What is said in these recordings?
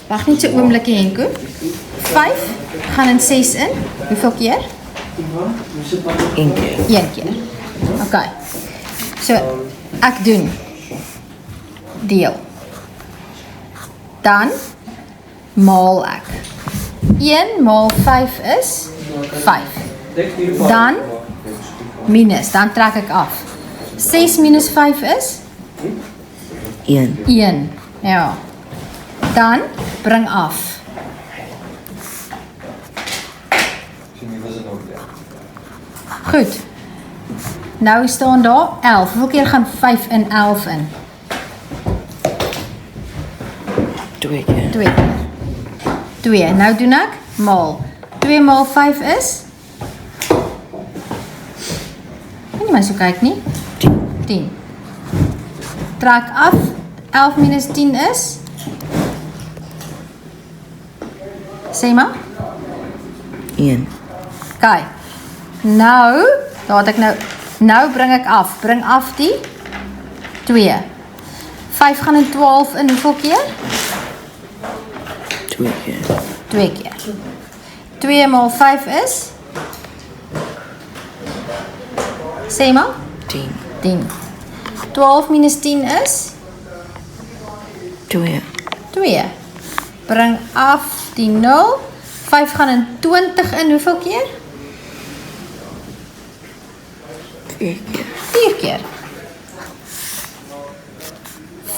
Wacht niet zo'n oomlikkie, Henko. 5 gaan in 6 in. Hoeveel keer? 1 keer. 1 keer. Oké. So, ek doen deel. Dan maal ek. 1 maal 5 is 5. Dan minus, dan trek ek af. 6 minus 5 is 1. 1. Ja. Dan bring af. Goed. Nou staan daar 11. Hoeveel keer gaan 5 in 11 in? 2 keer. 2 keer. 2. Nou doen ek maal. 2 maal 5 is? Kan nie maar so kyk nie. 10. Trek af. 11 minus 10 is? Sê maar. 1. Kyk. Nou, daar het ek nou bring ek af. Bring af die 2. 5 gaan in 12 in hoeveel keer? 2 keer. 2 keer. 2 maal 5 is? Sê maar. 10. 10. 12 minus 10 is? 2. 2. Bring af die 0. 5 gaan in 20 in hoeveel keer? 4 keer. 4 keer.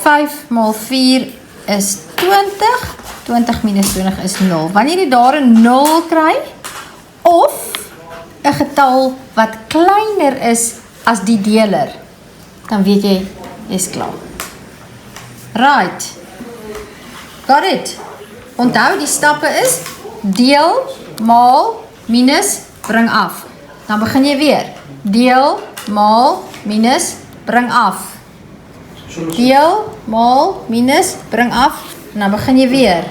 5 maal 4 is 20. 20 minus 20 is 0. Wanneer jy daar 'n 0 kry, of 'n getal wat kleiner is as die deler, dan weet jy, jy's klaar. Right. Got it. Onthou, die stappe is deel, maal, minus, bring af. Dan begin jy weer. Deel, maal, minus, bring af. Deel, maal, minus, bring af. En dan begin jy weer.